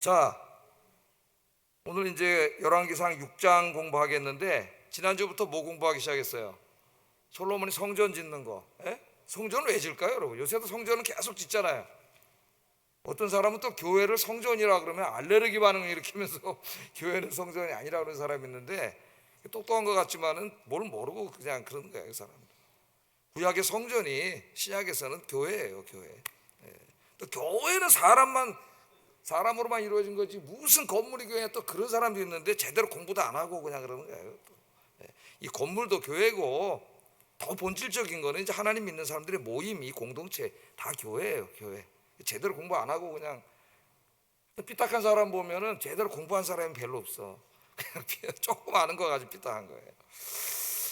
자, 오늘 이제 열왕기상 6장 공부하겠는데 지난주부터 뭐 공부하기 시작했어요? 솔로몬이 성전 짓는 거. 성전을 왜 질까요, 여러분? 요새도 성전은 계속 짓잖아요. 어떤 사람은 또 교회를 성전이라 그러면 알레르기 반응을 일으키면서 교회는 성전이 아니라 그러는 사람이 있는데, 똑똑한 것 같지만은 뭘 모르고 그냥 그러는 거예요, 그 사람은. 구약의 성전이 신약에서는 교회예요, 교회. 또 교회는 사람으로만 이루어진 거지, 무슨 건물이 교회에 또 그런 사람도 있는데 제대로 공부도 안 하고 그냥 그러는 거예요. 이 건물도 교회고, 더 본질적인 거는 이제 하나님 믿는 사람들의 모임, 이 공동체 다 교회예요, 교회. 제대로 공부 안 하고 그냥 삐딱한 사람 보면은 제대로 공부한 사람이 별로 없어. 그냥 조금 아는 거 가지고 삐딱한 거예요.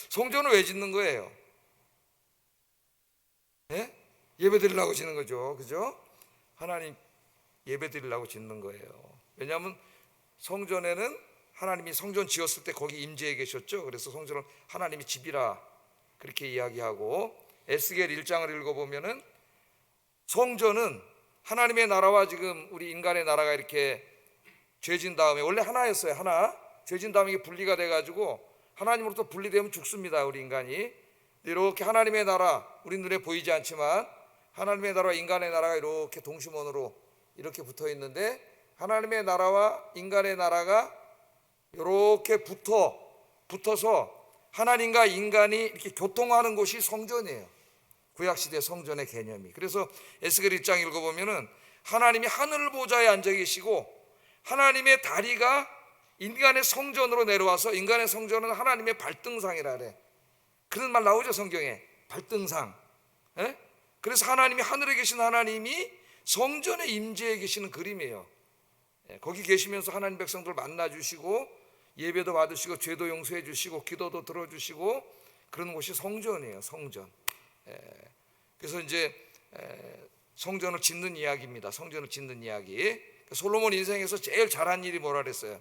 성전을 왜 짓는 거예요? 예배 드리려고 짓는 거죠, 그죠? 하나님 예배 드리려고 짓는 거예요. 왜냐하면 성전에는 하나님이 성전 지었을 때 거기 임재해 계셨죠. 그래서 성전을 하나님이 집이라 그렇게 이야기하고, 에스겔 1장을 읽어보면은 성전은 하나님의 나라와 지금 우리 인간의 나라가 이렇게 죄진 다음에, 원래 하나였어요, 하나. 죄진 다음에 이게 분리가 돼가지고 하나님으로부터 분리되면 죽습니다, 우리 인간이. 이렇게 하나님의 나라, 우리 눈에 보이지 않지만 하나님의 나라와 인간의 나라가 이렇게 동심원으로 이렇게 붙어 있는데, 하나님의 나라와 인간의 나라가 이렇게 붙어서 하나님과 인간이 이렇게 교통하는 곳이 성전이에요. 구약시대 성전의 개념이. 그래서 에스겔 1장 읽어보면은 하나님이 하늘 보좌에 앉아 계시고 하나님의 다리가 인간의 성전으로 내려와서, 인간의 성전은 하나님의 발등상이라 그래. 그런 말 나오죠, 성경에. 발등상. 그래서 하나님이, 하늘에 계신 하나님이 성전에 임재해 계시는 그림이에요. 거기 계시면서 하나님 백성들 만나주시고 예배도 받으시고 죄도 용서해 주시고 기도도 들어주시고 그런 곳이 성전이에요, 성전. 그래서 이제 성전을 짓는 이야기입니다. 성전을 짓는 이야기. 솔로몬 인생에서 제일 잘한 일이 뭐라 그랬어요?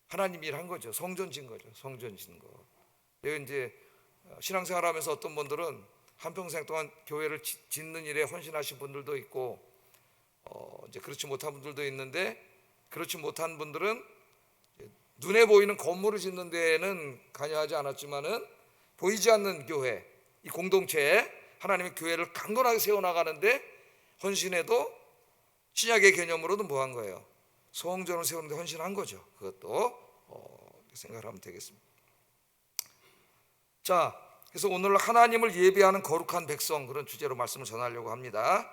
하나님 일 한 거죠. 성전 짓는 거죠. 성전 짓는 거. 이제 신앙생활하면서 어떤 분들은 한평생 동안 교회를 짓는 일에 헌신하신 분들도 있고, 이제 그렇지 못한 분들도 있는데, 그렇지 못한 분들은 눈에 보이는 건물을 짓는 데에는 관여하지 않았지만은 보이지 않는 교회, 이 공동체에 하나님의 교회를 강건하게 세워나가는데 헌신해도, 신약의 개념으로도 뭐 한 거예요? 성전을 세우는데 헌신한 거죠. 그것도 생각을 하면 되겠습니다. 자, 그래서 오늘 하나님을 예배하는 거룩한 백성, 그런 주제로 말씀을 전하려고 합니다.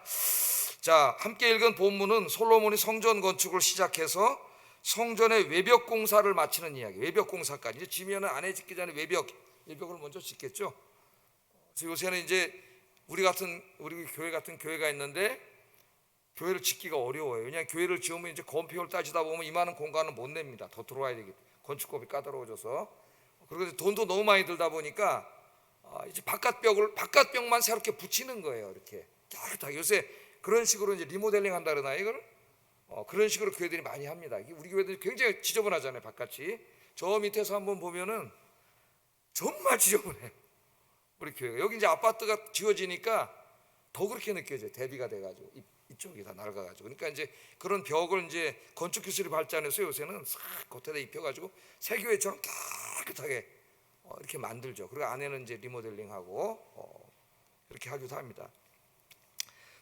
자, 함께 읽은 본문은 솔로몬이 성전 건축을 시작해서 성전의 외벽 공사를 마치는 이야기. 외벽 공사까지. 이제 지면은 안에 짓기 전에 외벽을 먼저 짓겠죠. 그래서 요새는 이제 우리 교회 같은 교회가 있는데 교회를 짓기가 어려워요. 왜냐하면 교회를 지으면 이제 건폐율 따지다 보면 이만한 공간은 못 냅니다. 더 들어와야 되기 때문에. 건축법이 까다로워져서. 그리고 돈도 너무 많이 들다 보니까 이제 바깥벽만 새롭게 붙이는 거예요. 이렇게 깨끗하게. 요새 그런 식으로 이제 리모델링 한다 그러나 이걸 그런 식으로 교회들이 많이 합니다. 우리 교회들이 굉장히 지저분하잖아요, 바깥이. 저 밑에서 한번 보면은 정말 지저분해요, 우리 교회가. 여기 이제 아파트가 지어지니까 더 그렇게 느껴져요. 대비가 돼가지고 이쪽이 다 낡아가지고. 그러니까 이제 그런 벽을 이제 건축 기술이 발전해서 요새는 싹 겉에다 입혀가지고 새 교회처럼 깨끗하게 이렇게 만들죠. 그리고 안에는 이제 리모델링하고 이렇게 하기도 합니다.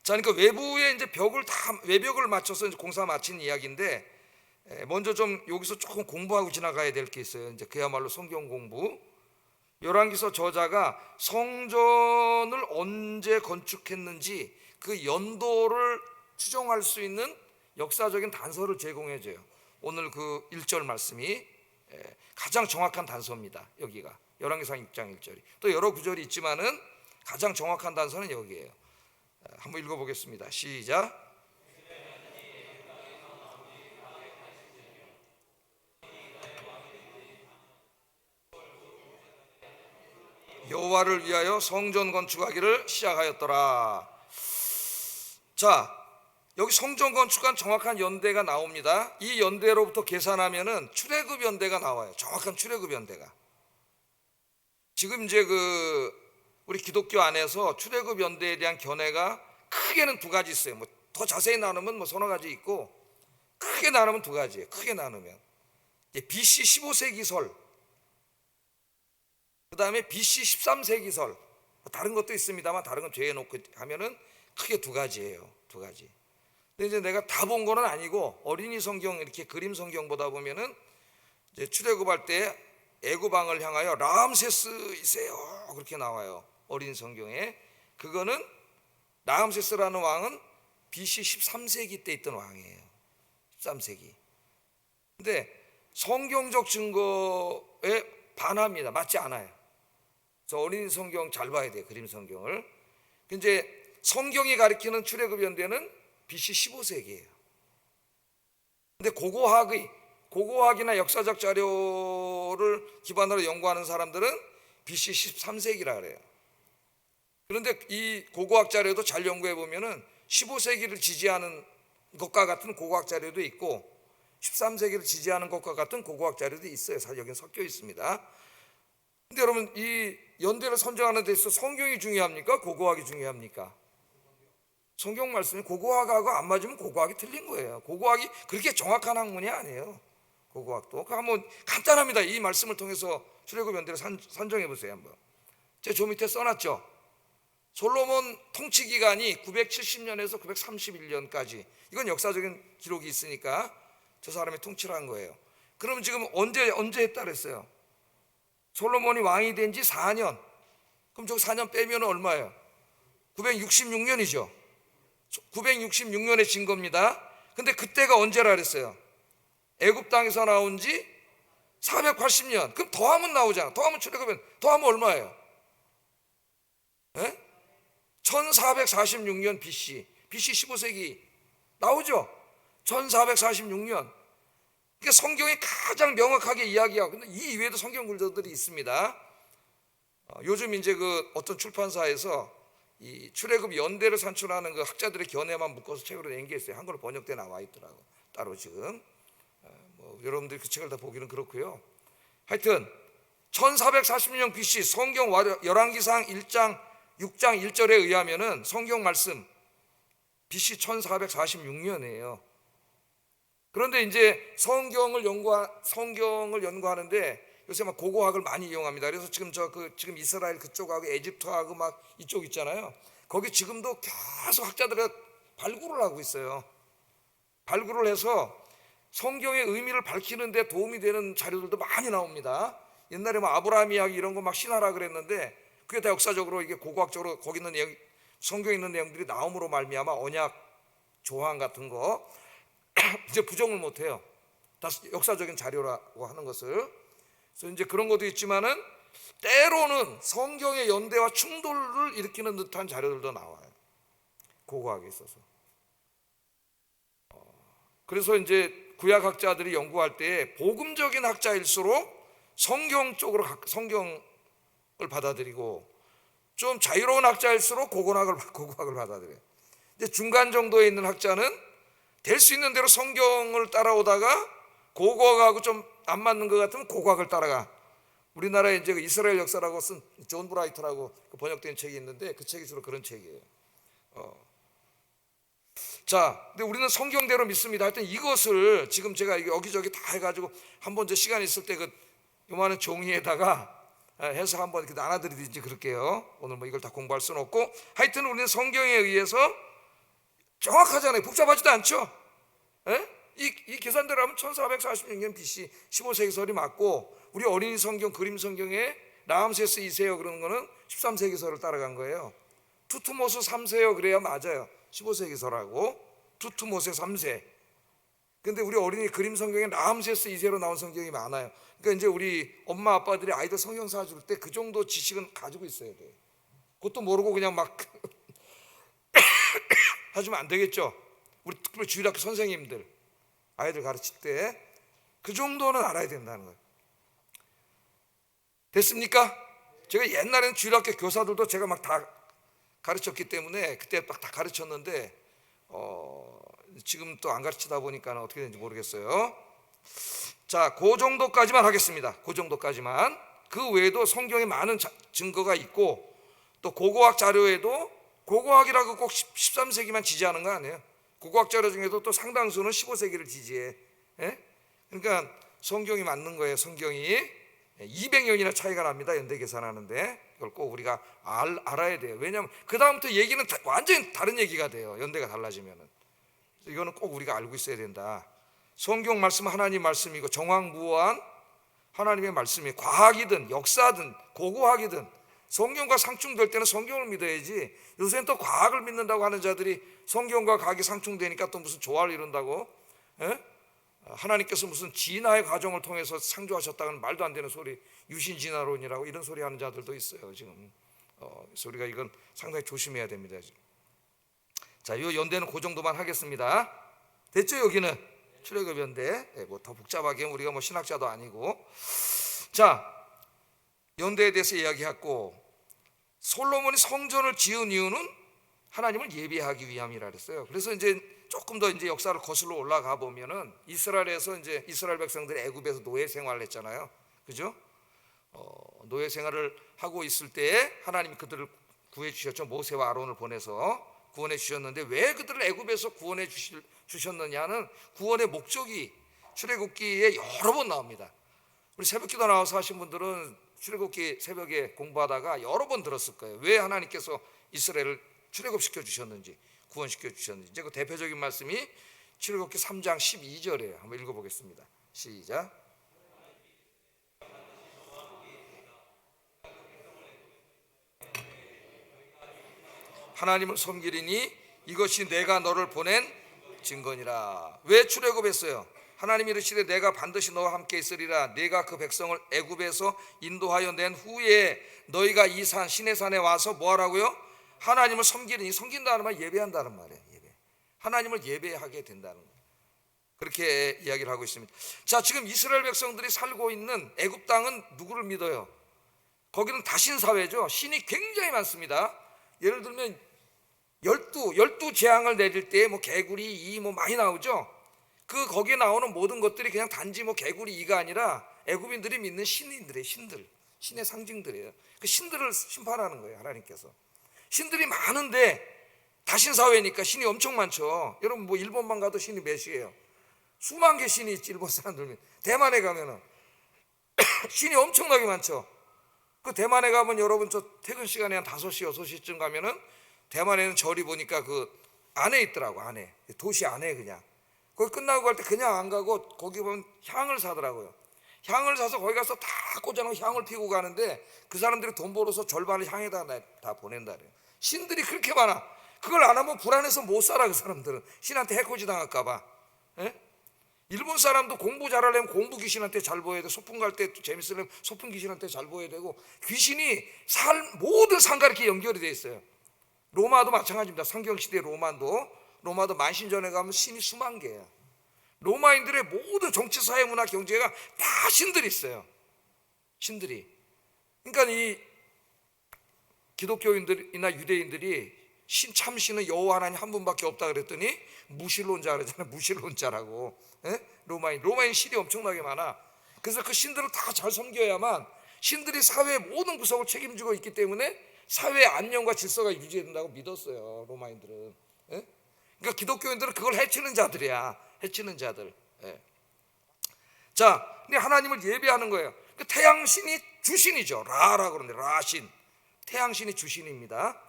자, 그러니까 외부에 이제 외벽을 맞춰서 이제 공사 마친 이야기인데, 먼저 좀 여기서 조금 공부하고 지나가야 될 게 있어요. 이제 그야말로 성경 공부. 열왕기서 저자가 성전을 언제 건축했는지 그 연도를 추정할 수 있는 역사적인 단서를 제공해줘요. 오늘 그 1절 말씀이 가장 정확한 단서입니다. 여기가 열왕기상 6장 1절이. 또 여러 구절이 있지만은 가장 정확한 단서는 여기에요. 한번 읽어보겠습니다. 시작. 여호와를 위하여 성전 건축하기를 시작하였더라. 자, 여기 성전 건축한 정확한 연대가 나옵니다. 이 연대로부터 계산하면은 출애굽 연대가 나와요. 정확한 출애굽 연대가. 지금 이제 우리 기독교 안에서 출애굽 연대에 대한 견해가 크게는 두 가지 있어요. 뭐 더 자세히 나누면 뭐 서너 가지 있고, 크게 나누면 두 가지예요. 크게 나누면 BC 15세기설, 그 다음에 BC 13세기설, 다른 것도 있습니다만 다른 건 제외해놓고 하면은 크게 두 가지예요. 두 가지. 근데 이제 내가 다 본 거는 아니고 어린이 성경 이렇게 그림 성경 보다 보면은 이제 출애굽할 때 애굽왕을 향하여 라암세스이세요 그렇게 나와요. 어린이 성경에. 그거는 라암세스라는 왕은 BC 13세기 때 있던 왕이에요. 13세기. 근데 성경적 증거에 반합니다. 맞지 않아요. 저 어린이 성경 잘 봐야 돼요. 그림 성경을. 이제 성경이 가리키는 출애굽 연대는 BC 15세기예요. 근데 고고학이나 역사적 자료를 기반으로 연구하는 사람들은 BC 13세기라 그래요. 그런데 이 고고학 자료도 잘 연구해 보면은 15세기를 지지하는 것과 같은 고고학 자료도 있고 13세기를 지지하는 것과 같은 고고학 자료도 있어요. 사실 여기는 섞여 있습니다. 근데 여러분, 이 연대를 선정하는 데 있어서 성경이 중요합니까? 고고학이 중요합니까? 성경 말씀이 고고학하고 안 맞으면 고고학이 틀린 거예요. 고고학이 그렇게 정확한 학문이 아니에요. 고고학도. 한번 간단합니다. 이 말씀을 통해서 출애굽 연대를 산정해 보세요. 한번. 제가 저 밑에 써놨죠. 솔로몬 통치 기간이 970년에서 931년까지. 이건 역사적인 기록이 있으니까 저 사람이 통치를 한 거예요. 그럼 지금 언제 했다 그랬어요? 솔로몬이 왕이 된 지 4년. 그럼 저 4년 빼면 얼마예요? 966년이죠. 966년에 진 겁니다. 근데 그때가 언제라 그랬어요? 애굽 땅에서 나온 지 480년. 그럼 더하면 나오잖아. 더하면 출애굽은 더하면 얼마예요? 네? 1446년 BC 15세기 나오죠? 1446년. 그러니까 성경이 가장 명확하게 이야기하고, 근데 이 이외에도 성경 구절들이 있습니다. 요즘 이제 그 어떤 출판사에서 이 출애굽 연대를 산출하는 그 학자들의 견해만 묶어서 책으로 낸 게 있어요. 한글로 번역돼 나와 있더라고. 따로 지금 여러분들이 그 책을 다 보기는 그렇고요. 하여튼 1446년 BC 성경 열왕기상 1장 6장 1절에 의하면은 성경 말씀 BC 1446년이에요. 그런데 이제 성경을 연구하는데 요새 막 고고학을 많이 이용합니다. 그래서 지금 지금 이스라엘 그쪽하고 에집트하고 막 이쪽 있잖아요. 거기 지금도 계속 학자들이 발굴을 하고 있어요. 발굴을 해서 성경의 의미를 밝히는 데 도움이 되는 자료들도 많이 나옵니다. 옛날에 뭐 아브라함 이야기 이런 거 막 신화라 그랬는데 그게 다 역사적으로 이게 고고학적으로 거기 있는 내용, 성경에 있는 내용들이 나옴으로 말미암아 언약 조항 같은 거 이제 부정을 못 해요. 다 역사적인 자료라고 하는 것을. 그래서 이제 그런 것도 있지만은 때로는 성경의 연대와 충돌을 일으키는 듯한 자료들도 나와요. 고고학에 있어서. 그래서 이제 구약학자들이 연구할 때 복음적인 학자일수록 성경을 받아들이고 좀 자유로운 학자일수록 고고학을 받아들여요. 이제 중간 정도에 있는 학자는 될 수 있는 대로 성경을 따라오다가 고고학하고 좀 안 맞는 것 같으면 고고학을 따라가. 우리나라에 이제 이스라엘 역사라고 쓴 존 브라이트라고 번역된 책이 있는데 그 책이 주로 그런 책이에요. 자, 근데 우리는 성경대로 믿습니다. 하여튼 이것을 지금 제가 여기저기 다 해가지고 한번 저 시간 있을 때 그 요만한 종이에다가 해서 한번 이렇게 나눠드리든지 그럴게요. 오늘 뭐 이걸 다 공부할 수는 없고, 하여튼 우리는 성경에 의해서 정확하잖아요. 복잡하지도 않죠. 예? 이 계산대로 하면 1446년 BC 15세기설이 맞고, 우리 어린이 성경 그림 성경에 라암세스 2세요 그러는 거는 13세기설을 따라간 거예요. 투투모스 3세요 그래야 맞아요. 15세기설하고 투투모세 3세. 근데 우리 어린이 그림 성경에 라암세스 2세로 나온 성경이 많아요. 그러니까 이제 우리 엄마 아빠들이 아이들 성경 사줄 때 그 정도 지식은 가지고 있어야 돼요. 그것도 모르고 그냥 막 하시면 안 되겠죠. 우리 특별히 주일학교 선생님들 아이들 가르칠 때 그 정도는 알아야 된다는 거예요. 됐습니까? 제가 옛날에는 주일학교 교사들도 제가 막 다 가르쳤기 때문에 그때 막 다 가르쳤는데 지금 또 안 가르치다 보니까 어떻게 되는지 모르겠어요. 자, 그 정도까지만 하겠습니다. 그 정도까지만. 그 외에도 성경에 많은 증거가 있고, 또 고고학 자료에도 고고학이라고 꼭 13세기만 지지하는 거 아니에요. 고고학자들 중에도 또 상당수는 15세기를 지지해. 예? 그러니까 성경이 맞는 거예요. 성경이 200년이나 차이가 납니다. 연대 계산하는데 이걸 꼭 우리가 알아야 돼요. 왜냐하면 그 다음부터 얘기는 완전히 다른 얘기가 돼요. 연대가 달라지면은. 이거는 꼭 우리가 알고 있어야 된다. 성경 말씀은 하나님 말씀이고 정확무어한 하나님의 말씀이 과학이든 역사든 고고학이든 성경과 상충될 때는 성경을 믿어야지. 요새는 또 과학을 믿는다고 하는 자들이 성경과 과학이 상충되니까 또 무슨 조화를 이룬다고, 예? 하나님께서 무슨 진화의 과정을 통해서 창조하셨다는 말도 안 되는 소리, 유신진화론이라고 이런 소리 하는 자들도 있어요 지금. 그래서 우리가 이건 상당히 조심해야 됩니다. 자, 이 연대는 그 정도만 하겠습니다. 됐죠? 여기는 출애굽 연대. 뭐 더 복잡하게 우리가 뭐 신학자도 아니고. 자, 연대에 대해서 이야기했고, 솔로몬이 성전을 지은 이유는 하나님을 예배하기 위함이라 그랬어요. 그래서 이제 조금 더 이제 역사를 거슬러 올라가 보면은 이스라엘에서 이제 이스라엘 백성들이 애굽에서 노예 생활을 했잖아요. 그죠? 노예 생활을 하고 있을 때에 하나님이 그들을 구해 주셨죠. 모세와 아론을 보내서 구원해 주셨는데, 왜 그들을 애굽에서 구원해 주셨느냐는 구원의 목적이 출애굽기에 여러 번 나옵니다. 우리 새벽기도 나와서 하신 분들은 출애굽기 새벽에 공부하다가 여러 번 들었을 거예요. 왜 하나님께서 이스라엘을 출애굽시켜 주셨는지, 구원시켜 주셨는지. 이제 그 대표적인 말씀이 출애굽기 3장 12절이에요. 한번 읽어보겠습니다. 시작. 하나님을 섬기리니 이것이 내가 너를 보낸 증거니라. 왜 출애굽했어요? 하나님이 이르시되 내가 반드시 너와 함께 있으리라. 내가 그 백성을 애굽에서 인도하여 낸 후에 너희가 이 산 시내산에 와서 뭐 하라고요? 하나님을 섬기리니, 섬긴다는 말 예배한다는 말이에요. 예배. 하나님을 예배하게 된다는 거예요. 그렇게 이야기를 하고 있습니다. 자, 지금 이스라엘 백성들이 살고 있는 애굽 땅은 누구를 믿어요? 거기는 다신 사회죠. 신이 굉장히 많습니다. 예를 들면 열두 재앙을 내릴 때 뭐 개구리, 이 뭐 많이 나오죠. 거기에 나오는 모든 것들이 그냥 단지 뭐 개구리, 이가 아니라 애굽인들이 믿는 신인들의 신의 상징들이에요. 그 신들을 심판하는 거예요, 하나님께서. 신들이 많은데 다신 사회니까 신이 엄청 많죠. 여러분 뭐 일본만 가도 신이 몇이에요? 수만 개 신이 있지. 일본 사람들. 대만에 가면은 신이 엄청나게 많죠. 그 대만에 가면 여러분 저 퇴근 시간에 한 5시, 6시쯤 가면은 대만에는 절이 보니까 그 안에 있더라고. 안에, 도시 안에. 그냥 거기 끝나고 갈 때 그냥 안 가고 거기 보면 향을 사더라고요. 향을 사서 거기 가서 다 꽂아놓은 향을 피고 가는데 그 사람들이 돈 벌어서 절반을 향에다 다 보낸다 그래요. 신들이 그렇게 많아. 그걸 안 하면 불안해서 못 살아. 그 사람들은 신한테 해코지 당할까 봐. 예? 일본 사람도 공부 잘하려면 공부 귀신한테 잘 보여야 돼. 소풍 갈 때 재밌으려면 소풍 귀신한테 잘 보여야 되고, 귀신이 모든 상과 이렇게 연결이 돼 있어요. 로마도 마찬가지입니다. 성경시대 로마도 만신전에 가면 신이 수만 개야. 로마인들의 모든 정치, 사회, 문화, 경제가 다 신들이 있어요. 신들이. 그러니까 이 기독교인들이나 유대인들이 참신은 여호와 하나님 한 분밖에 없다 그랬더니 무신론자 그러잖아요. 무신론자라고. 예? 로마인 신이 엄청나게 많아. 그래서 그 신들을 다 잘 섬겨야만, 신들이 사회의 모든 구석을 책임지고 있기 때문에 사회의 안녕과 질서가 유지된다고 믿었어요, 로마인들은. 예? 그러니까 기독교인들은 그걸 해치는 자들이야. 해치는 자들. 예. 자, 근데 하나님을 예배하는 거예요. 그 태양신이 주신이죠. 라라고 그러는데, 라신. 태양신이 주신입니다.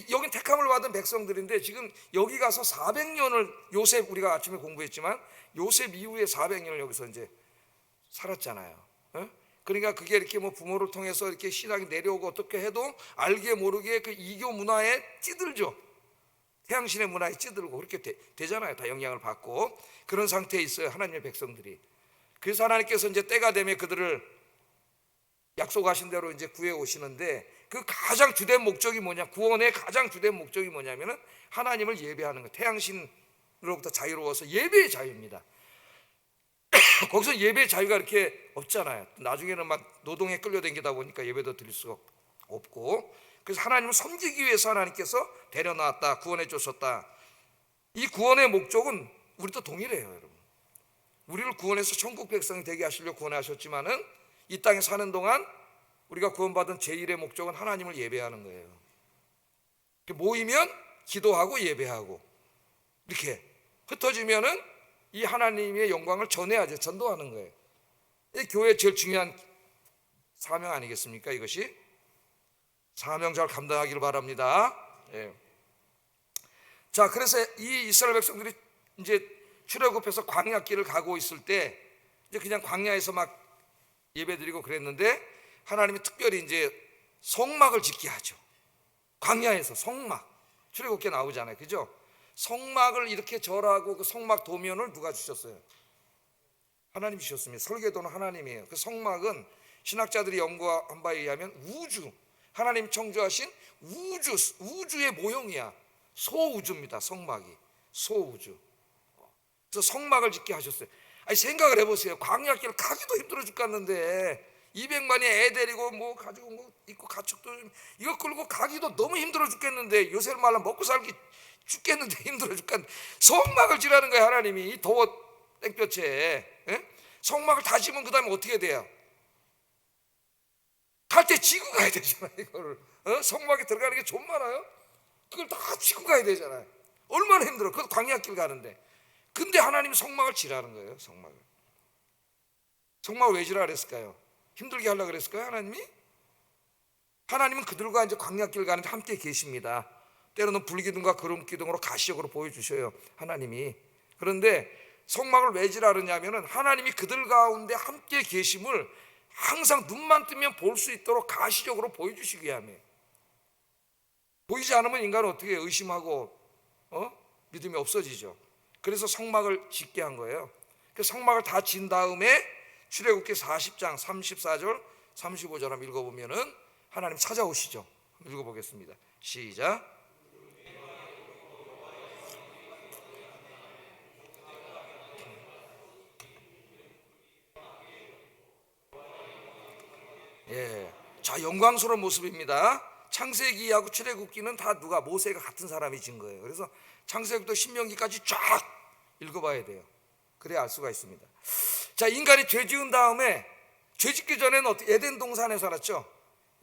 여긴 택함을 받은 백성들인데, 지금 여기 가서 400년을 요셉, 우리가 아침에 공부했지만 요셉 이후에 400년을 여기서 이제 살았잖아요. 예? 그러니까 그게 이렇게 뭐 부모를 통해서 이렇게 신학이 내려오고 어떻게 해도 알게 모르게 그 이교 문화에 찌들죠. 태양신의 문화에 찌들고 그렇게 되잖아요. 다 영향을 받고 그런 상태에 있어요, 하나님의 백성들이. 그래서 하나님께서 이제 때가 되면 그들을 약속하신 대로 이제 구해 오시는데, 그 가장 주된 목적이 뭐냐? 구원의 가장 주된 목적이 뭐냐면은 하나님을 예배하는 거예요. 태양신으로부터 자유로워서 예배의 자유입니다. 거기서 예배의 자유가 이렇게 없잖아요. 나중에는 막 노동에 끌려다니다 보니까 예배도 드릴 수가 없고, 그래서 하나님을 섬기기 위해서 하나님께서 데려놨다, 구원해 줬었다. 이 구원의 목적은 우리도 동일해요, 여러분. 우리를 구원해서 천국 백성이 되게 하시려고 구원하셨지만은 이 땅에 사는 동안 우리가 구원받은 제1의 목적은 하나님을 예배하는 거예요. 모이면 기도하고 예배하고, 이렇게 흩어지면은 이 하나님의 영광을 전해야죠. 전도하는 거예요. 이 교회의 제일 중요한 사명 아니겠습니까? 이것이 사명 잘 감당하기를 바랍니다. 예. 자, 그래서 이 이스라엘 백성들이 이제 출애굽해서 광야길을 가고 있을 때 이제 그냥 광야에서 막 예배드리고 그랬는데 하나님이 특별히 이제 성막을 짓게 하죠. 광야에서 성막, 출애굽기에 나오잖아요, 그죠? 성막을 이렇게 절하고 그 성막 도면을 누가 주셨어요? 하나님이 주셨습니다. 설계도는 하나님이에요. 그 성막은 신학자들이 연구한 바에 의하면 우주, 하나님 창조하신 우주의 모형이야. 소우주입니다. 성막이 소우주. 그래서 성막을 짓게 하셨어요. 아니, 생각을 해보세요. 광야길 가기도 힘들어 죽겠는데 200만이 애 데리고 뭐 가지고 뭐 있고 가축도 이거 끌고 가기도 너무 힘들어 죽겠는데, 요새 말로 먹고 살기 죽겠는데 힘들어 죽겠는데 성막을 지라는 거예요. 하나님이 이 더워 땡볕에. 예? 성막을 다 지면 그 다음에 어떻게 돼요? 갈 때 지고 가야 되잖아요. 이거를 성막에 들어가는 게 좀 많아요. 그걸 다 지고 가야 되잖아요. 얼마나 힘들어. 그것도 광야길 가는데. 근데 하나님이 성막을 지라는 거예요. 성막을 왜 지라 그랬을까요? 힘들게 하려고 그랬을까요? 하나님은 그들과 이제 광야길 가는데 함께 계십니다. 때로는 불기둥과 구름기둥으로 가시적으로 보여주셔요, 하나님이. 그런데 성막을 왜 지라 그러냐면은 하나님이 그들 가운데 함께 계심을 항상 눈만 뜨면 볼 수 있도록 가시적으로 보여주시기 위함이에요. 보이지 않으면 인간은 어떻게 의심하고 믿음이 없어지죠. 그래서 성막을 짓게 한 거예요. 그 성막을 다 진 다음에 출애굽기 40장 34절 35절 한번 읽어보면은 하나님 찾아오시죠. 읽어보겠습니다. 시작. 예, 자, 영광스러운 모습입니다. 창세기하고 출애굽기는 다 누가 모세가 같은 사람이 진 거예요. 그래서 창세기부터 신명기까지 쫙 읽어봐야 돼요. 그래야 알 수가 있습니다. 자, 인간이 죄 지은 다음에, 죄 짓기 전에는 에덴 동산에 살았죠.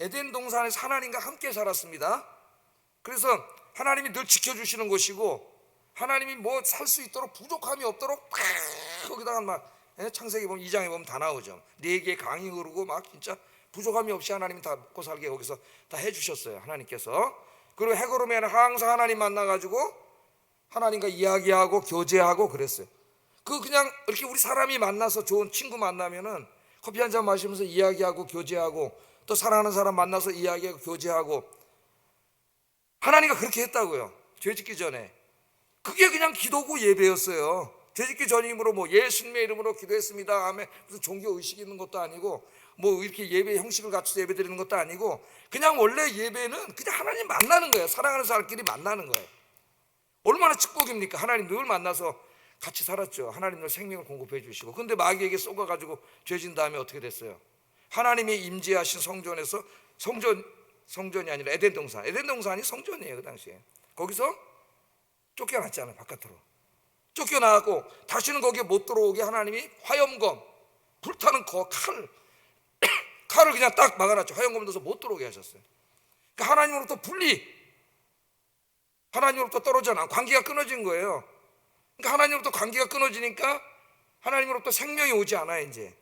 에덴 동산에서 하나님과 함께 살았습니다. 그래서 하나님이 늘 지켜주시는 곳이고, 하나님이 뭐 살 수 있도록 부족함이 없도록 거기다가 막 창세기 보면 2장에 보면 다 나오죠. 4개의 강이 흐르고 막 진짜 부족함이 없이 하나님이 다 먹고 살게 거기서 다 해주셨어요, 하나님께서. 그리고 해거름에는 항상 하나님 만나가지고 하나님과 이야기하고 교제하고 그랬어요. 그냥 이렇게 우리 사람이 만나서 좋은 친구 만나면은 커피 한잔 마시면서 이야기하고 교제하고 또 사랑하는 사람 만나서 이야기하고 교제하고, 하나님과 그렇게 했다고요. 죄짓기 전에. 그게 그냥 기도고 예배였어요. 죄짓기 전이므로 뭐 예수님의 이름으로 기도했습니다 하면 무슨 종교 의식이 있는 것도 아니고 뭐 이렇게 예배 형식을 갖춰서 예배 드리는 것도 아니고, 그냥 원래 예배는 그냥 하나님 만나는 거예요. 사랑하는 사람끼리 만나는 거예요. 얼마나 축복입니까? 하나님 늘 만나서 같이 살았죠. 하나님 늘 생명을 공급해 주시고. 근데 마귀에게 쏘가가지고 죄진 다음에 어떻게 됐어요? 하나님이 임재하신 성전에서, 성전이 아니라 에덴 동산이 성전이에요. 그 당시에 거기서 쫓겨났잖아요. 바깥으로 쫓겨나고 다시는 거기에 못 들어오게 하나님이 화염검, 불타는 칼을 그냥 딱 막아놨죠. 화염검 넣어서 못 들어오게 하셨어요. 그러니까 하나님으로부터 분리, 하나님으로부터 떨어져 나 관계가 끊어진 거예요. 그러니까 하나님으로부터 관계가 끊어지니까 하나님으로부터 생명이 오지 않아요 이제.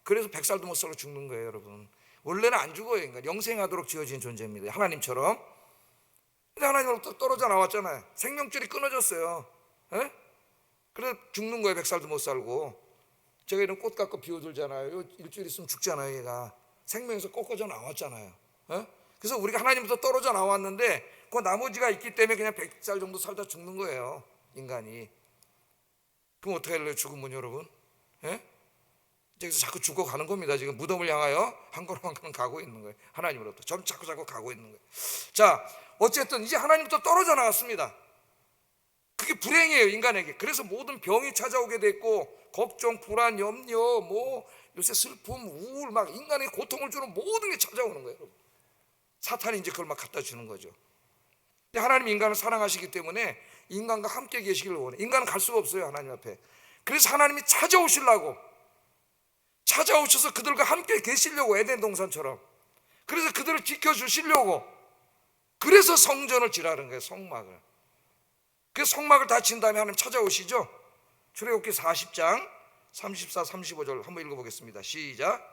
그래서 100살도 못 살고 죽는 거예요, 여러분. 원래는 안 죽어요. 그러니까 영생하도록 지어진 존재입니다, 하나님처럼. 근데 하나님으로부터 떨어져 나왔잖아요. 생명줄이 끊어졌어요. 그래서 죽는 거예요. 100살도 못 살고. 제가 이런 꽃 갖고 비워들잖아요. 일주일 있으면 죽잖아요. 얘가 생명에서 꺾어져 나왔잖아요. 그래서 우리가 하나님부터 떨어져 나왔는데 그 나머지가 있기 때문에 그냥 100살 정도 살다 죽는 거예요, 인간이. 그럼 어떻게 할래요, 죽으면 여러분? 그래서 자꾸 죽어가는 겁니다. 지금 무덤을 향하여 한 걸음 한 걸음 가고 있는 거예요. 하나님으로부터 점 자꾸 가고 있는 거예요. 자, 어쨌든 이제 하나님부터 떨어져 나왔습니다. 그게 불행이에요, 인간에게. 그래서 모든 병이 찾아오게 됐고, 걱정, 불안, 염려, 뭐 요새 슬픔, 우울, 막 인간에게 고통을 주는 모든 게 찾아오는 거예요. 사탄이 이제 그걸 막 갖다 주는 거죠. 근데 하나님 인간을 사랑하시기 때문에 인간과 함께 계시기를 원해. 인간은 갈 수가 없어요, 하나님 앞에. 그래서 하나님이 찾아오셔서 그들과 함께 계시려고, 에덴 동산처럼. 그래서 그들을 지켜주시려고, 그래서 성전을 지라는 거예요, 성막을. 그 성막을 다 친 다음에 하나님 찾아오시죠. 출애굽기 40장 34, 35절 한번 읽어보겠습니다. 시작.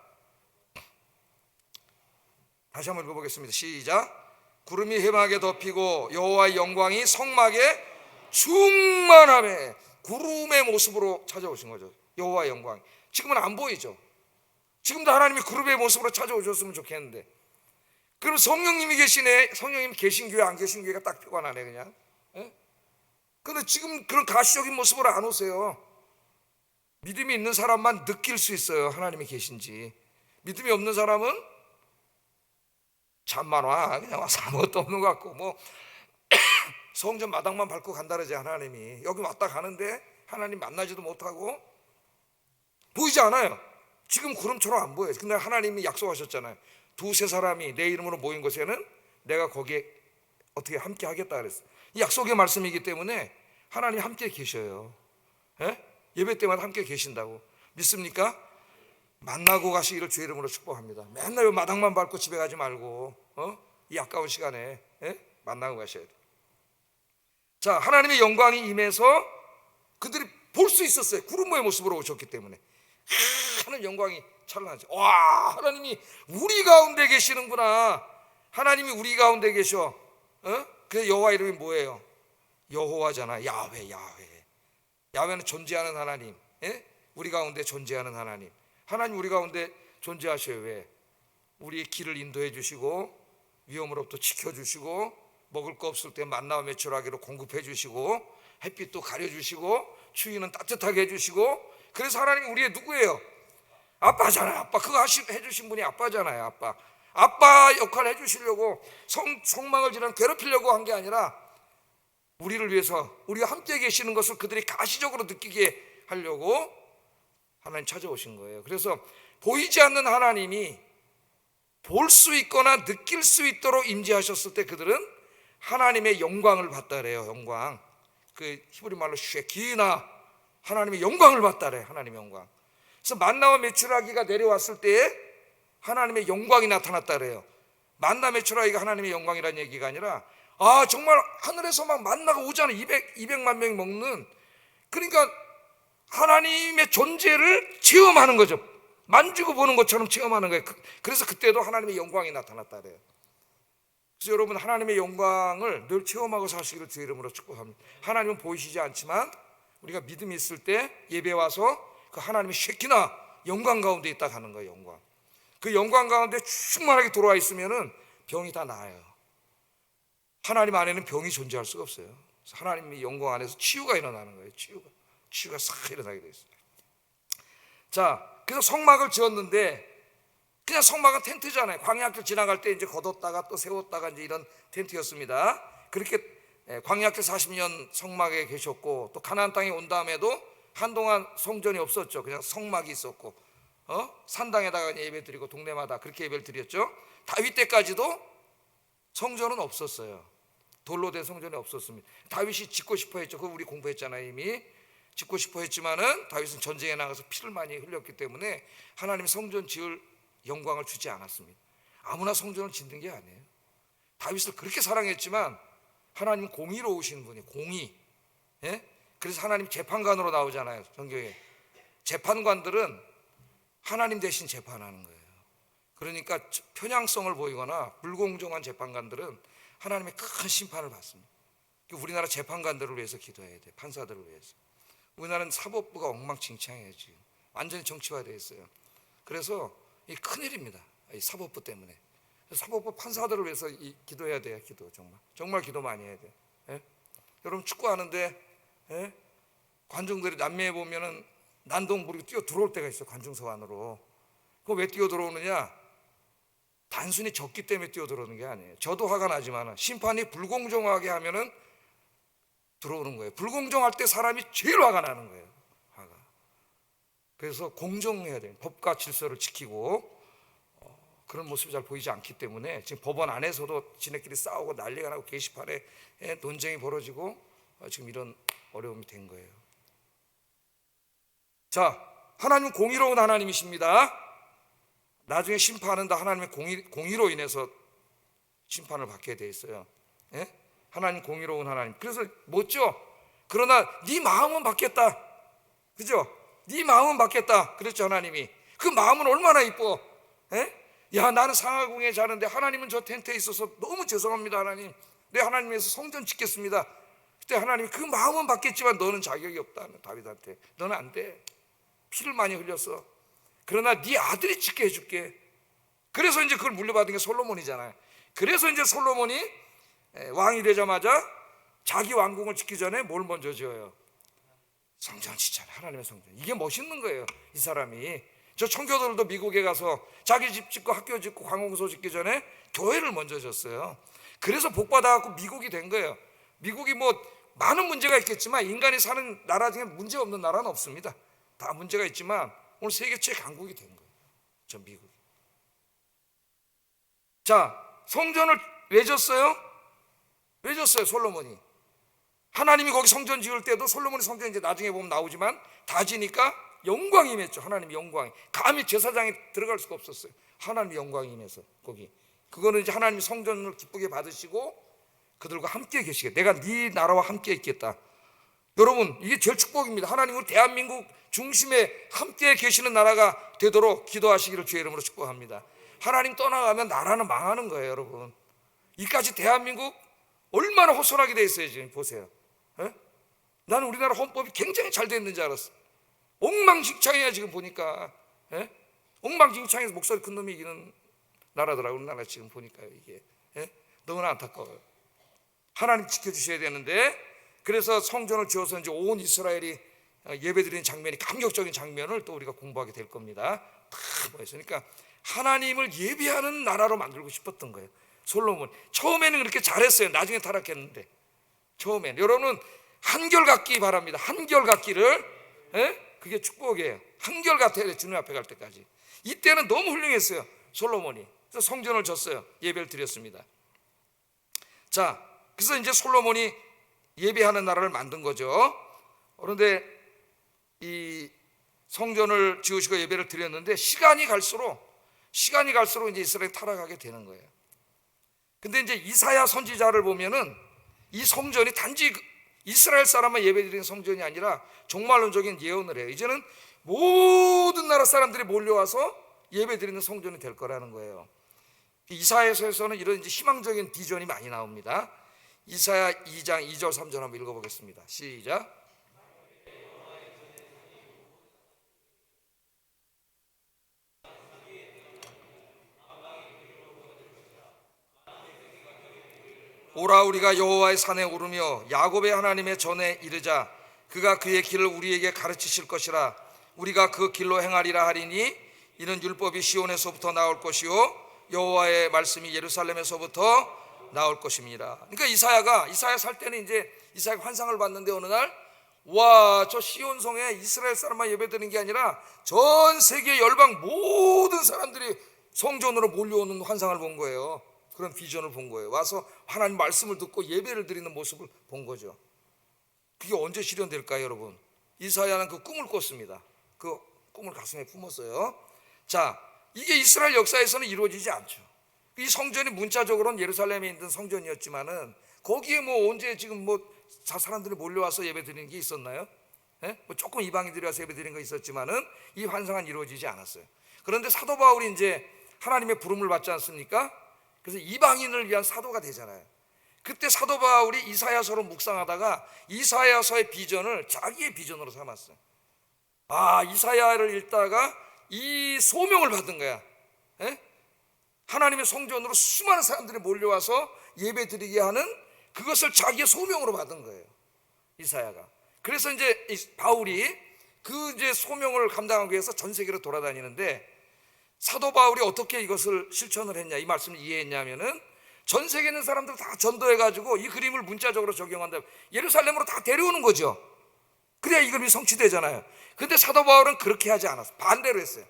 다시 한번 읽어보겠습니다. 시작. 구름이 회막에 덮이고 여호와의 영광이 성막에 충만하매, 구름의 모습으로 찾아오신 거죠. 여호와의 영광이. 지금은 안 보이죠. 지금도 하나님이 구름의 모습으로 찾아오셨으면 좋겠는데, 그럼 성령님이 계시네. 성령님 계신 교회 안 계신 교회가 딱 표가 나네 그냥. 근데 지금 그런 가시적인 모습으로 안 오세요. 믿음이 있는 사람만 느낄 수 있어요, 하나님이 계신지. 믿음이 없는 사람은 잠만 와, 그냥 와서 아무것도 없는 것 같고, 뭐 성전 마당만 밟고 간다 그러지. 하나님이 여기 왔다 가는데 하나님 만나지도 못하고 보이지 않아요. 지금 구름처럼 안 보여요. 근데 하나님이 약속하셨잖아요. 두세 사람이 내 이름으로 모인 곳에는 내가 거기에 어떻게 함께 하겠다 그랬어요. 이 약속의 말씀이기 때문에 하나님이 함께 계셔요. 예배 때마다 함께 계신다고 믿습니까? 만나고 가시기를 주의 이름으로 축복합니다. 맨날 요 마당만 밟고 집에 가지 말고 이 아까운 시간에 만나고 가셔야 돼요. 자, 하나님의 영광이 임해서 그들이 볼 수 있었어요. 구름의 모습으로 오셨기 때문에. 하는 영광이 찬란하죠. 와, 하나님이 우리 가운데 계시는구나. 하나님이 우리 가운데 계셔. 그 여호와 이름이 뭐예요? 여호와잖아. 야훼. 야훼는 존재하는 하나님. 우리 가운데 존재하는 하나님. 하나님 우리 가운데 존재하셔요. 왜? 우리의 길을 인도해 주시고, 위험으로부터 지켜주시고, 먹을 거 없을 때 만나와 메추라기로 공급해 주시고, 햇빛도 가려주시고, 추위는 따뜻하게 해주시고. 그래서 하나님이 우리의 누구예요? 아빠잖아요. 아빠. 그거 해주신 분이 아빠잖아요. 아빠 역할을 해주시려고 성막을 지나 괴롭히려고 한 게 아니라 우리를 위해서, 우리와 함께 계시는 것을 그들이 가시적으로 느끼게 하려고 하나님 찾아오신 거예요. 그래서 보이지 않는 하나님이 볼 수 있거나 느낄 수 있도록 임재하셨을 때 그들은 하나님의 영광을 봤다 그래요. 영광. 그 히브리 말로 쉐키나, 하나님의 영광을 봤다 그래요. 하나님의 영광. 그래서 만나와 메추라기가 내려왔을 때에 하나님의 영광이 나타났다 그래요. 만나 메추라기가 하나님의 영광이라는 얘기가 아니라, 정말 하늘에서 막 만나가 오잖아요. 200만 명이 먹는. 그러니까 하나님의 존재를 체험하는 거죠. 만지고 보는 것처럼 체험하는 거예요. 그래서 그때도 하나님의 영광이 나타났다 그래요. 그래서 여러분, 하나님의 영광을 늘 체험하고 사시기를 주의 이름으로 축복합니다. 하나님은 보이시지 않지만 우리가 믿음이 있을 때 예배 와서 그 하나님의 쉐키나 영광 가운데 있다 가는 거예요. 영광. 그 영광 가운데 충만하게 들어와 있으면은 병이 다 나아요. 하나님 안에는 병이 존재할 수가 없어요. 하나님의 영광 안에서 치유가 일어나는 거예요. 치유가 싹 일어나게 돼 있어요. 자, 그래서 성막을 지었는데, 그냥 성막은 텐트잖아요. 광야길 지나갈 때 이제 걷었다가 또 세웠다가 이제 이런 텐트였습니다. 그렇게 광야길 40년 성막에 계셨고, 또 가나안 땅에 온 다음에도 한동안 성전이 없었죠. 그냥 성막이 있었고, 산당에다가 예배 드리고 동네마다 그렇게 예배를 드렸죠. 다윗 때까지도 성전은 없었어요. 돌로 된 성전이 없었습니다. 다윗이 짓고 싶어 했죠. 그거 우리 공부했잖아요. 이미 짓고 싶어 했지만은 다윗은 전쟁에 나가서 피를 많이 흘렸기 때문에 하나님 성전 지을 영광을 주지 않았습니다. 아무나 성전을 짓는 게 아니에요. 다윗을 그렇게 사랑했지만 하나님 공의로우신 분이 공의. 그래서 하나님 재판관으로 나오잖아요. 성경에. 재판관들은 하나님 대신 재판하는 거예요. 그러니까 편향성을 보이거나 불공정한 재판관들은 하나님의 큰 심판을 받습니다. 우리나라 재판관들을 위해서 기도해야 돼요. 판사들을 위해서. 우리나라는 사법부가 엉망진창이에요. 지금 완전히 정치화되어 있어요. 그래서 이 큰일입니다. 이 사법부 때문에. 사법부 판사들을 위해서 기도해야 돼요. 기도 정말 기도 많이 해야 돼요. 여러분 축구하는데 관중들이 남미에 보면은 난동 부리고 뛰어 들어올 때가 있어요. 관중석 안으로. 그거 왜 뛰어 들어오느냐? 단순히 졌기 때문에 뛰어 들어오는 게 아니에요. 저도 화가 나지만 심판이 불공정하게 하면은 들어오는 거예요. 불공정할 때 사람이 제일 화가 나는 거예요. 화가. 그래서 공정해야 돼요. 법과 질서를 지키고 그런 모습이 잘 보이지 않기 때문에 지금 법원 안에서도 지네끼리 싸우고 난리가 나고 게시판에 논쟁이 벌어지고 지금 이런 어려움이 된 거예요. 자, 하나님은 공의로운 하나님이십니다. 나중에 심판은 다 하나님의 공의로 인해서 심판을 받게 돼 있어요. 하나님 공의로운 하나님. 그래서 뭐죠? 그러나 네 마음은 바뀌었다. 그죠? 네 마음은 바뀌었다. 그랬죠, 하나님이. 그 마음은 얼마나 이뻐. 야, 나는 상하궁에 자는데 하나님은 저 텐트에 있어서 너무 죄송합니다, 하나님. 내 하나님에서 성전 짓겠습니다. 그때 하나님이 그 마음은 바뀌었지만 너는 자격이 없다. 다윗한테 너는 안 돼. 피를 많이 흘렸어. 그러나 네 아들이 짓게 해줄게. 그래서 이제 그걸 물려받은 게 솔로몬이잖아요. 그래서 이제 솔로몬이 왕이 되자마자 자기 왕궁을 짓기 전에 뭘 먼저 지어요? 성전 짓잖아요. 하나님의 성전. 이게 멋있는 거예요, 이 사람이. 저 청교도들도 미국에 가서 자기 집 짓고 학교 짓고 관공서 짓기 전에 교회를 먼저 졌어요. 그래서 복 받아갖고 미국이 된 거예요. 미국이 뭐 많은 문제가 있겠지만 인간이 사는 나라 중에 문제 없는 나라는 없습니다. 다 문제가 있지만 오늘 세계 최강국이 된 거예요, 저 미국이. 자, 성전을 왜 졌어요? 왜 졌어요, 솔로몬이? 하나님이 거기 성전 지을 때도 솔로몬이 성전 이제 나중에 보면 나오지만 다 지니까 영광이 임했죠. 하나님의 영광이. 감히 제사장이 들어갈 수가 없었어요. 하나님의 영광이 임해서 거기. 그거는 이제 하나님이 성전을 기쁘게 받으시고 그들과 함께 계시게. 내가 네 나라와 함께 있겠다. 여러분, 이게 제일 축복입니다. 하나님은 대한민국 중심에 함께 계시는 나라가 되도록 기도하시기를 주의 이름으로 축복합니다. 하나님 떠나가면 나라는 망하는 거예요, 여러분. 이까지 대한민국 얼마나 호솔하게 돼 있어요. 지금 보세요. 나는 우리나라 헌법이 굉장히 잘 됐는 줄 알았어. 엉망진창이야 지금 보니까. 엉망진창에서 목소리 큰 놈이 이기는 나라더라고, 우리나라 지금 보니까요. 이게 너무나 안타까워요. 하나님 지켜주셔야 되는데, 그래서 성전을 지어서 이제 온 이스라엘이 예배드리는 장면이, 감격적인 장면을 또 우리가 공부하게 될 겁니다. 다 모였으니까 하나님을 예배하는 나라로 만들고 싶었던 거예요, 솔로몬. 처음에는 그렇게 잘했어요. 나중에 타락했는데. 처음에는 여러분은 한결같기 바랍니다. 한결같기를. 그게 축복이에요. 한결같아야 돼, 주님 앞에 갈 때까지. 이때는 너무 훌륭했어요, 솔로몬이. 그래서 성전을 졌어요. 예배를 드렸습니다. 자, 그래서 이제 솔로몬이 예배하는 나라를 만든 거죠. 그런데 이 성전을 지으시고 예배를 드렸는데 시간이 갈수록 이제 이스라엘이 타락하게 되는 거예요. 근데 이제 이사야 선지자를 보면은 이 성전이 단지 이스라엘 사람만 예배드리는 성전이 아니라 종말론적인 예언을 해요. 이제는 모든 나라 사람들이 몰려와서 예배드리는 성전이 될 거라는 거예요. 이사야서에서는 이런 이제 희망적인 비전이 많이 나옵니다. 이사야 2장 2절 3절 한번 읽어보겠습니다. 시작. 오라, 우리가 여호와의 산에 오르며 야곱의 하나님의 전에 이르자. 그가 그의 길을 우리에게 가르치실 것이라. 우리가 그 길로 행하리라 하리니 이는 율법이 시온에서부터 나올 것이요 여호와의 말씀이 예루살렘에서부터 나올 것입니다. 그러니까 이사야 살 때는 이제 이사야가 환상을 봤는데 어느 날, 와, 저 시온성에 이스라엘 사람만 예배드리는 게 아니라 전 세계 열방 모든 사람들이 성전으로 몰려오는 환상을 본 거예요. 그런 비전을 본 거예요. 와서 하나님 말씀을 듣고 예배를 드리는 모습을 본 거죠. 그게 언제 실현될까요, 여러분? 이사야는 그 꿈을 꿨습니다. 그 꿈을 가슴에 품었어요. 자, 이게 이스라엘 역사에서는 이루어지지 않죠. 이 성전이 문자적으로는 예루살렘에 있는 성전이었지만은 거기에 뭐 언제 지금 뭐 사람들이 몰려와서 예배드리는 게 있었나요? 뭐 조금 이방인들이 와서 예배드리는 거 있었지만은 이 환상은 이루어지지 않았어요. 그런데 사도 바울이 이제 하나님의 부름을 받지 않습니까? 그래서 이방인을 위한 사도가 되잖아요. 그때 사도 바울이 이사야서를 묵상하다가 이사야서의 비전을 자기의 비전으로 삼았어요. 아, 이사야를 읽다가 이 소명을 받은 거야. 하나님의 성전으로 수많은 사람들이 몰려와서 예배드리게 하는 그것을 자기의 소명으로 받은 거예요, 이사야가. 그래서 이제 바울이 그 이제 소명을 감당하기 위해서 전 세계로 돌아다니는데, 사도 바울이 어떻게 이것을 실천을 했냐, 이 말씀을 이해했냐면은 전 세계에 있는 사람들 다 전도해가지고 이 그림을 문자적으로 적용한다. 예루살렘으로 다 데려오는 거죠. 그래야 이 그림이 성취되잖아요. 근데 사도 바울은 그렇게 하지 않았어요. 반대로 했어요.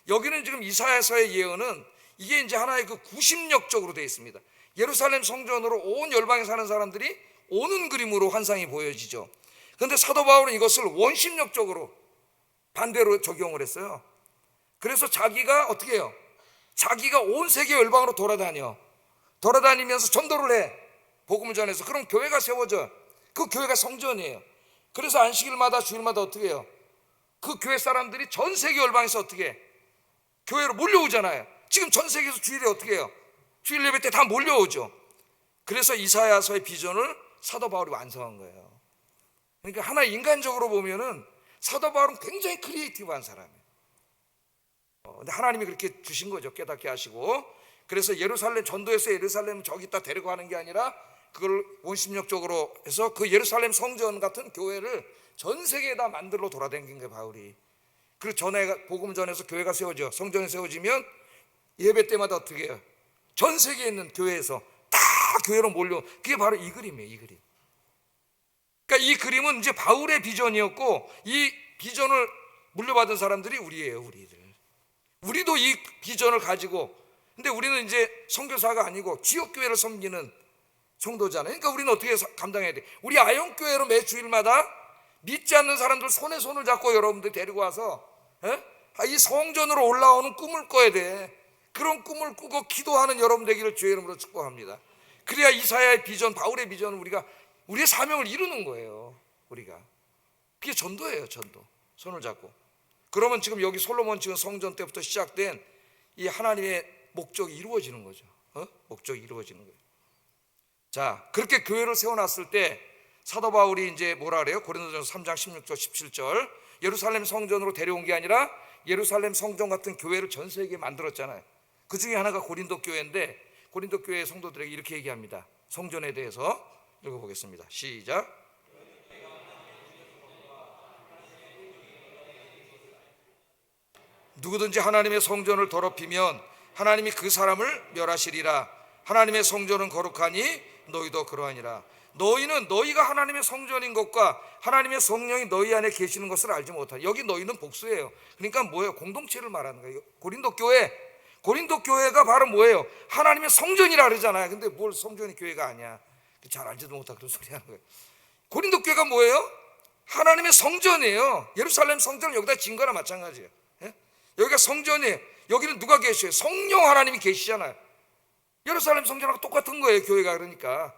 여기는 지금 이사야서의 예언은 이게 이제 하나의 그 구심력적으로 되어 있습니다. 예루살렘 성전으로 온 열방에 사는 사람들이 오는 그림으로 환상이 보여지죠. 그런데 사도 바울은 이것을 원심력적으로 반대로 적용을 했어요. 그래서 자기가 어떻게 해요? 자기가 온 세계 열방으로 돌아다니면서 전도를 해. 복음을 전해서. 그럼 교회가 세워져. 그 교회가 성전이에요. 그래서 안식일마다 주일마다 어떻게 해요? 그 교회 사람들이 전 세계 열방에서 어떻게 해? 교회로 몰려오잖아요. 지금 전 세계에서 주일에 어떻게 해요? 주일 예배 때 다 몰려오죠. 그래서 이사야서의 비전을 사도 바울이 완성한 거예요. 그러니까 하나 인간적으로 보면은 사도 바울은 굉장히 크리에이티브한 사람이에요. 근데 하나님이 그렇게 주신 거죠. 깨닫게 하시고. 그래서 예루살렘 전도에서 예루살렘 저기다 데리고 가는 게 아니라 그걸 원심력적으로 해서 그 예루살렘 성전 같은 교회를 전 세계에다 만들러 돌아다닌 거예요, 바울이. 그리고 전에 복음 전에서 교회가 세워져 성전이 세워지면 예배 때마다 어떻게 해요? 전 세계에 있는 교회에서 다 교회로 몰려. 그게 바로 이 그림이에요, 이 그림. 그러니까 이 그림은 이제 바울의 비전이었고 이 비전을 물려받은 사람들이 우리예요, 우리들. 우리도 이 비전을 가지고, 근데 우리는 이제 선교사가 아니고 지역교회를 섬기는 성도잖아요. 그러니까 우리는 어떻게 감당해야 돼? 우리 아영교회로 매 주일마다 믿지 않는 사람들 손에 손을 잡고 여러분들 데리고 와서 이 성전으로 올라오는 꿈을 꿔야 돼. 그런 꿈을 꾸고 기도하는 여러분 되기를 주의 이름으로 축복합니다. 그래야 이사야의 비전, 바울의 비전을 우리가 우리의 사명을 이루는 거예요. 우리가 그게 전도예요, 전도. 손을 잡고. 그러면 지금 여기 솔로몬 지금 성전 때부터 시작된 이 하나님의 목적이 이루어지는 거죠. 목적이 이루어지는 거예요. 자, 그렇게 교회를 세워놨을 때 사도 바울이 이제 뭐라 그래요? 고린도전서 3장 16절 17절 예루살렘 성전으로 데려온 게 아니라 예루살렘 성전 같은 교회를 전 세계에 만들었잖아요. 그 중에 하나가 고린도 교회인데 고린도 교회 성도들에게 이렇게 얘기합니다. 성전에 대해서 읽어보겠습니다. 시작. 누구든지 하나님의 성전을 더럽히면 하나님이 그 사람을 멸하시리라. 하나님의 성전은 거룩하니 너희도 그러하니라. 너희는 너희가 하나님의 성전인 것과 하나님의 성령이 너희 안에 계시는 것을 알지 못하니. 여기 너희는 복수예요. 그러니까 뭐예요? 공동체를 말하는 거예요. 고린도 교회가 바로 뭐예요? 하나님의 성전이라 그러잖아요. 근데 뭘 성전이 교회가 아니야? 잘 알지도 못하고 그런 소리 하는 거예요. 고린도 교회가 뭐예요? 하나님의 성전이에요. 예루살렘 성전을 여기다 진 거나 마찬가지예요. 여기가 성전이에요. 여기는 누가 계셔요? 성령 하나님이 계시잖아요. 예루살렘 성전하고 똑같은 거예요, 교회가. 그러니까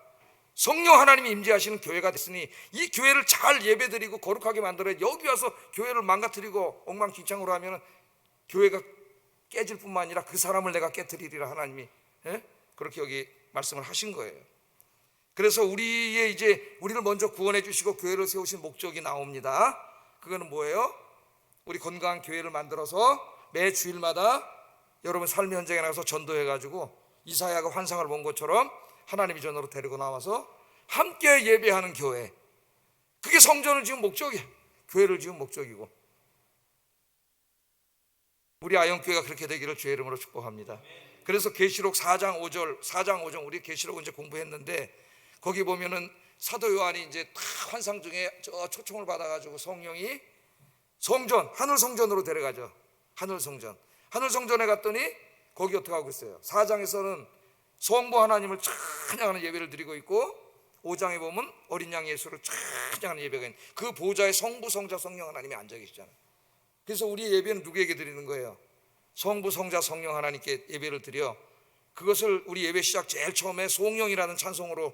성령 하나님이 임재하시는 교회가 됐으니 이 교회를 잘 예배드리고 거룩하게 만들어야. 여기 와서 교회를 망가뜨리고 엉망진창으로 하면 교회가 깨질 뿐만 아니라 그 사람을 내가 깨뜨리리라. 하나님이 그렇게 여기 말씀을 하신 거예요. 그래서 우리를 먼저 구원해 주시고 교회를 세우신 목적이 나옵니다. 그거는 뭐예요? 우리 건강한 교회를 만들어서 매 주일마다 여러분 삶의 현장에 나가서 전도해가지고 이사야가 환상을 본 것처럼 하나님이 전으로 데리고 나와서 함께 예배하는 교회. 그게 성전을 지은 목적이에요. 교회를 지은 목적이고. 우리 아영교회가 그렇게 되기를 주의 이름으로 축복합니다. 그래서 계시록 4장 5절 우리 계시록 이제 공부했는데 거기 보면은 사도 요한이 이제 다 환상 중에 초청을 받아가지고 성령이 성전, 하늘 성전으로 데려가죠. 하늘 성전에 갔더니 거기 어떻게 하고 있어요? 4장에서는 성부 하나님을 찬양하는 예배를 드리고 있고 5장에 보면 어린 양 예수를 찬양하는 예배가 있는 그 보좌에 성부, 성자, 성령 하나님이 앉아 계시잖아요. 그래서 우리 예배는 누구에게 드리는 거예요? 성부, 성자, 성령 하나님께 예배를 드려. 그것을 우리 예배 시작 제일 처음에 송영이라는 찬송으로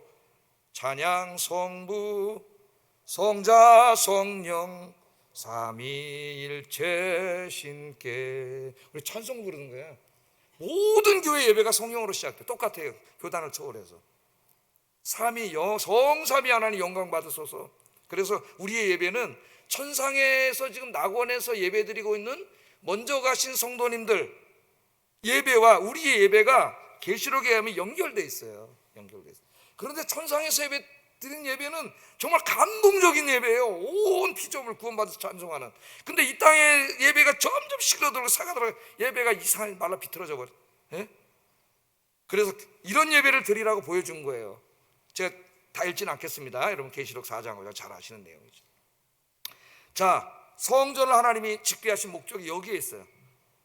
찬양 성부, 성자, 성령 삼위일체 신께 우리 찬송 부르는 거야. 모든 교회 예배가 성령으로 시작돼. 똑같아요. 교단을 초월해서 성삼위 하나님 영광 받으소서. 그래서 우리의 예배는 천상에서 지금 낙원에서 예배드리고 있는 먼저 가신 성도님들 예배와 우리의 예배가 계시록에 의하면 연결돼 있어요. 그런데 천상에서 드린 예배는 정말 감동적인 예배예요. 온 피조물 구원받아서 찬송하는. 근데 이 땅의 예배가 점점 시끄러들고 사가들어 예배가 이상하게 말라 비틀어져 버려. 그래서 이런 예배를 드리라고 보여준 거예요. 제가 다 읽지는 않겠습니다. 여러분 계시록 4장을 잘 아시는 내용이죠. 자, 성전을 하나님이 짓게 하신 목적이 여기에 있어요.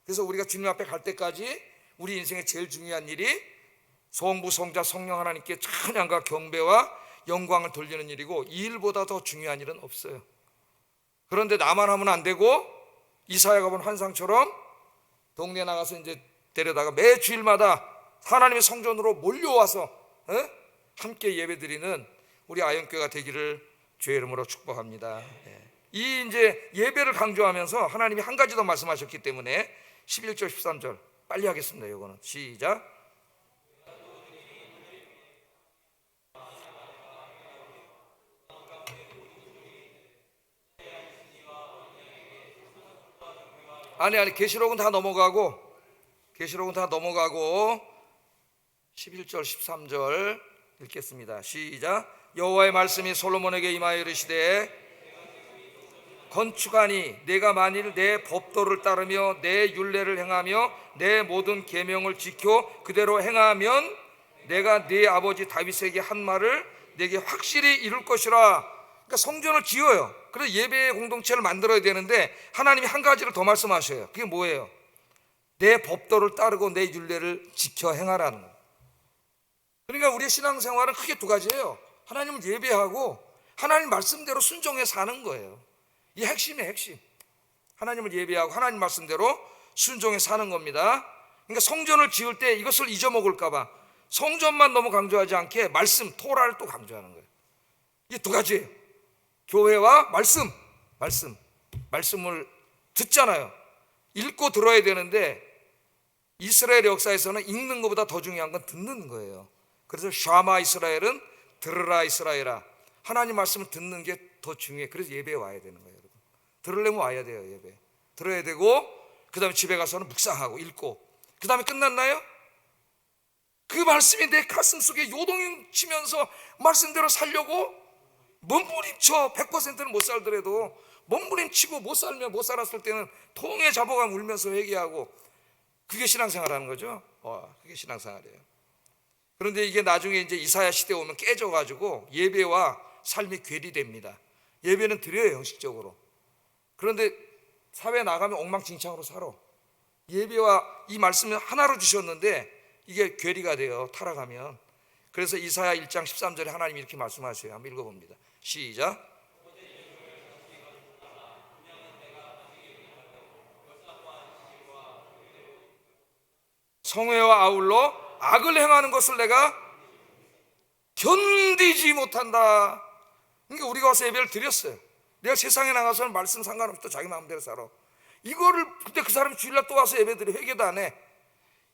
그래서 우리가 주님 앞에 갈 때까지 우리 인생의 제일 중요한 일이 성부, 성자, 성령 하나님께 찬양과 경배와 영광을 돌리는 일이고 이 일보다 더 중요한 일은 없어요. 그런데 나만 하면 안 되고 이사야가 본 환상처럼 동네 나가서 이제 데려다가 매 주일마다 하나님의 성전으로 몰려와서 함께 예배드리는 우리 아영교회가 되기를 주의 이름으로 축복합니다. 이 이제 예배를 강조하면서 하나님이 한 가지 더 말씀하셨기 때문에 11절 13절 빨리 하겠습니다. 이거는 시작. 아니 계시록은 다 넘어가고 11절 13절 읽겠습니다. 시작. 여호와의 말씀이 솔로몬에게 임하여 이르시되 건축하니 내가 만일 내 법도를 따르며 내 율례를 행하며 내 모든 계명을 지켜 그대로 행하면 내가 네 아버지 다윗에게 한 말을 내게 확실히 이룰 것이라. 그러니까 성전을 지어요. 그래서 예배의 공동체를 만들어야 되는데 하나님이 한 가지를 더 말씀하셔요. 그게 뭐예요? 내 법도를 따르고 내 율례를 지켜 행하라는 거예요. 그러니까 우리의 신앙생활은 크게 두 가지예요. 하나님을 예배하고 하나님 말씀대로 순종해 사는 거예요. 이 핵심이에요. 핵심. 하나님을 예배하고 하나님 말씀대로 순종해 사는 겁니다. 그러니까 성전을 지을 때 이것을 잊어먹을까 봐 성전만 너무 강조하지 않게 말씀, 토라를 또 강조하는 거예요. 이 두 가지예요. 교회와 말씀을 듣잖아요. 읽고 들어야 되는데 이스라엘 역사에서는 읽는 것보다 더 중요한 건 듣는 거예요. 그래서 샤마 이스라엘은 들으라 이스라엘아. 하나님 말씀을 듣는 게 더 중요해. 그래서 예배에 와야 되는 거예요. 여러분. 들으려면 와야 돼요. 예배 들어야 되고 그 다음에 집에 가서는 묵상하고 읽고 그 다음에 끝났나요? 그 말씀이 내 가슴 속에 요동이 치면서 말씀대로 살려고 몸부림쳐. 100%는 못 살더라도 몸부림치고 못 살았을 때는 통에 잡아가면 울면서 회개하고. 그게 신앙생활하는 거죠. 그게 신앙생활이에요. 그런데 이게 나중에 이제 이사야 시대에 오면 깨져가지고 예배와 삶이 괴리됩니다. 예배는 드려요, 형식적으로. 그런데 사회에 나가면 엉망진창으로 살아. 예배와 이 말씀을 하나로 주셨는데 이게 괴리가 돼요, 타락하면. 그래서 이사야 1장 13절에 하나님이 이렇게 말씀하셔요. 한번 읽어봅니다. 시작. 성회와 아울러 악을 행하는 것을 내가 견디지 못한다. 그러니까 우리가 와서 예배를 드렸어요. 내가 세상에 나가서는 말씀 상관없이 또 자기 마음대로 살아. 이거를 그때 그 사람이 주일날 또 와서 예배드려 회개도 안 해.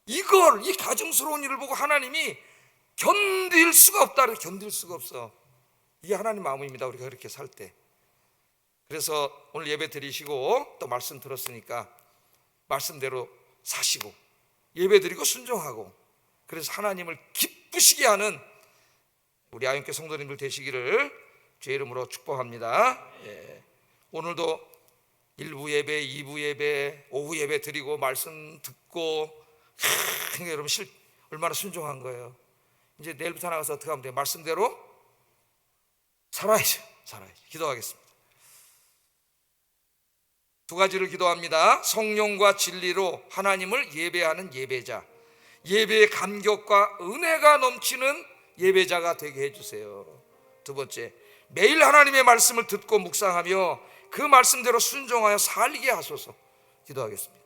이 가증스러운 일을 보고 하나님이 견딜 수가 없다. 견딜 수가 없어. 이게 하나님 마음입니다. 우리가 그렇게 살 때. 그래서 오늘 예배 드리시고 또 말씀 들었으니까 말씀대로 사시고 예배 드리고 순종하고 그래서 하나님을 기쁘시게 하는 우리 아영교 성도님들 되시기를 주의 이름으로 축복합니다. 오늘도 1부 예배, 2부 예배, 오후 예배 드리고 말씀 듣고 여러분 얼마나 순종한 거예요. 이제 내일부터 나가서 어떻게 하면 돼요? 말씀대로 살아야죠. 기도하겠습니다. 두 가지를 기도합니다. 성령과 진리로 하나님을 예배하는 예배자, 예배의 감격과 은혜가 넘치는 예배자가 되게 해주세요. 두 번째, 매일 하나님의 말씀을 듣고 묵상하며 그 말씀대로 순종하여 살게 하소서. 기도하겠습니다.